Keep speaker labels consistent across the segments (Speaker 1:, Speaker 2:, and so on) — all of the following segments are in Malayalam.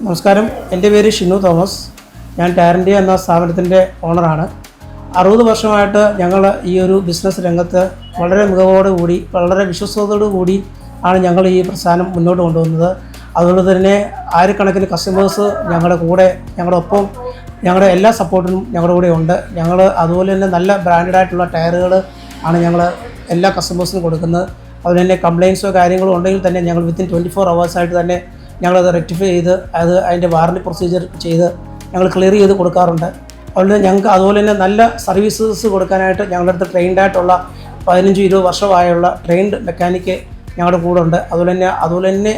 Speaker 1: നമസ്കാരം, എൻ്റെ പേര് ഷിനു തോമസ്. ഞാൻ ടയർ ഇന്ത്യ എന്ന സ്ഥാപനത്തിൻ്റെ ഓണറാണ്. 60 വർഷമായിട്ട് ഞങ്ങൾ ഈ ഒരു ബിസിനസ് രംഗത്ത് വളരെ മികവോടുകൂടി വളരെ വിശ്വസ്തയോടുകൂടി ആണ് ഞങ്ങൾ ഈ പ്രസ്ഥാനം മുന്നോട്ട് കൊണ്ടുവന്നത്. അതുകൊണ്ട് തന്നെ ആയിരക്കണക്കിന് കസ്റ്റമേഴ്സ് ഞങ്ങളുടെ കൂടെ, ഞങ്ങളുടെ ഒപ്പം, ഞങ്ങളുടെ എല്ലാ സപ്പോർട്ടിനും ഞങ്ങളുടെ കൂടെ ഉണ്ട്. ഞങ്ങൾ അതുപോലെ തന്നെ നല്ല ബ്രാൻഡഡ് ആയിട്ടുള്ള ടയറുകൾ ആണ് ഞങ്ങൾ എല്ലാ കസ്റ്റമേഴ്സിനും കൊടുക്കുന്നത്. അതുപോലെ തന്നെ കംപ്ലയിൻസോ കാര്യങ്ങളോ ഉണ്ടെങ്കിൽ തന്നെ ഞങ്ങൾ വിത്തിൻ 24 hours തന്നെ ഞങ്ങളത് റെക്ടിഫൈ ചെയ്ത് അതിൻ്റെ വാറണ്ടി പ്രൊസീജിയർ ചെയ്ത് ഞങ്ങൾ ക്ലിയർ ചെയ്ത് കൊടുക്കാറുണ്ട്. അതുകൊണ്ട് ഞങ്ങൾക്ക് അതുപോലെ തന്നെ നല്ല സർവീസസ് കൊടുക്കാനായിട്ട് ഞങ്ങളുടെ അടുത്ത് ട്രെയിൻഡ് ആയിട്ടുള്ള 15-20 വർഷമായുള്ള ട്രെയിൻഡ് മെക്കാനിക്ക് ഞങ്ങളുടെ കൂടെ ഉണ്ട്. അതുപോലെ തന്നെ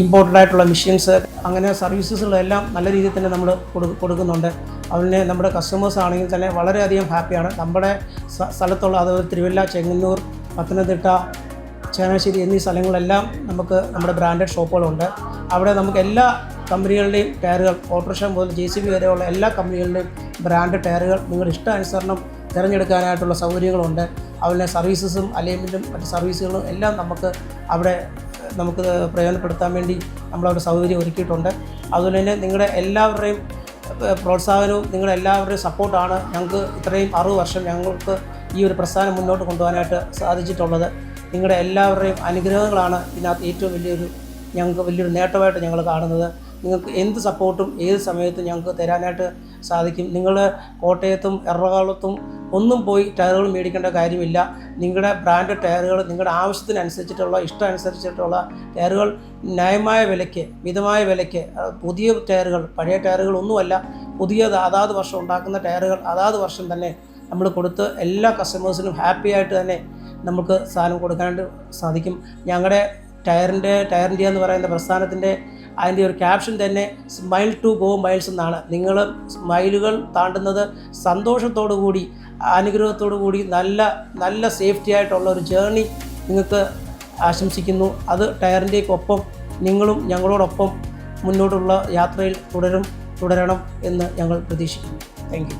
Speaker 1: ഇമ്പോർട്ടൻ്റ് ആയിട്ടുള്ള മെഷീൻസ്, അങ്ങനെ സർവീസസുകളെല്ലാം നല്ല രീതിയിൽ തന്നെ നമ്മൾ കൊടുക്കുന്നുണ്ട്. അതുപോലെ നമ്മുടെ കസ്റ്റമേഴ്സ് ആണെങ്കിൽ തന്നെ വളരെയധികം ഹാപ്പിയാണ്. നമ്മുടെ സ്ഥലത്തുള്ള, അതായത് തിരുവല്ല, ചെങ്ങന്നൂർ, പത്തനംതിട്ട, ചങ്ങനാശ്ശേരി എന്നീ സ്ഥലങ്ങളിലെല്ലാം നമുക്ക് നമ്മുടെ ബ്രാൻഡഡ് ഷോപ്പുകളുണ്ട്. അവിടെ നമുക്ക് എല്ലാ കമ്പനികളുടെയും ടയറുകൾ, ഓട്ടോറിക്ഷ മുതൽ JCB വരെയുള്ള എല്ലാ കമ്പനികളുടെയും ബ്രാൻഡ് ടയറുകൾ നിങ്ങളുടെ ഇഷ്ടാനുസരണം തിരഞ്ഞെടുക്കാനായിട്ടുള്ള സൗകര്യങ്ങളുണ്ട്. അതുപോലെ സർവീസസും അലൈൻമെൻറ്റും മറ്റ് സർവീസുകളും എല്ലാം നമുക്ക് പ്രയോജനപ്പെടുത്താൻ വേണ്ടി നമ്മളവിടെ സൗകര്യം ഒരുക്കിയിട്ടുണ്ട്. അതുപോലെ തന്നെ നിങ്ങളുടെ എല്ലാവരുടെയും പ്രോത്സാഹനവും നിങ്ങളുടെ എല്ലാവരുടെയും സപ്പോർട്ടാണ് ഞങ്ങൾക്ക് ഇത്രയും 60 വർഷം ഞങ്ങൾക്ക് ഈ ഒരു പ്രസ്ഥാനം മുന്നോട്ട് കൊണ്ടുപോകാനായിട്ട് സാധിച്ചിട്ടുള്ളത്. നിങ്ങളുടെ എല്ലാവരുടെയും അനുഗ്രഹങ്ങളാണ് ഇതിനകത്ത് ഏറ്റവും ഞങ്ങൾക്ക് വലിയൊരു നേട്ടമായിട്ട് ഞങ്ങൾ കാണുന്നത്. നിങ്ങൾക്ക് എന്ത് സപ്പോർട്ടും ഏത് സമയത്തും ഞങ്ങൾക്ക് തരാനായിട്ട് സാധിക്കും. നിങ്ങൾ കോട്ടയത്തും എറണാകുളത്തും ഒന്നും പോയി ടയറുകൾ മേടിക്കേണ്ട കാര്യമില്ല. നിങ്ങളുടെ ബ്രാൻഡ് ടയറുകൾ നിങ്ങളുടെ ആവശ്യത്തിനനുസരിച്ചിട്ടുള്ള, ഇഷ്ടമനുസരിച്ചിട്ടുള്ള ടയറുകൾ ന്യായമായ വിലയ്ക്ക്, മിതമായ വിലയ്ക്ക്, പുതിയ ടയറുകൾ, പഴയ ടയറുകളൊന്നുമല്ല, അതാത് വർഷം ഉണ്ടാക്കുന്ന ടയറുകൾ അതാത് വർഷം തന്നെ നമ്മൾ കൊടുത്ത് എല്ലാ കസ്റ്റമേഴ്സിനും ഹാപ്പി ആയിട്ട് തന്നെ നമുക്ക് സാധനം കൊടുക്കാനായിട്ട് സാധിക്കും. ഞങ്ങളുടെ ടയർ ഇന്ത്യ എന്ന് പറയുന്ന പ്രസ്ഥാനത്തിൻ്റെ അതിൻ്റെ ഒരു ക്യാപ്ഷൻ തന്നെ സ്മൈൽ ടു ഗോ മൈൽസ് എന്നാണ്. നിങ്ങൾ മൈലുകൾ താണ്ടുന്നത് സന്തോഷത്തോടു കൂടി, അനുഗ്രഹത്തോടു കൂടി, നല്ല സേഫ്റ്റി ആയിട്ടുള്ള ഒരു ജേർണി നിങ്ങൾക്ക് ആശംസിക്കുന്നു. അത് ടയർ ഇന്ത്യക്കൊപ്പം നിങ്ങളും ഞങ്ങളോടൊപ്പം മുന്നോട്ടുള്ള യാത്രയിൽ തുടരണം എന്ന് ഞങ്ങൾ പ്രതീക്ഷിക്കുന്നു. Thank you.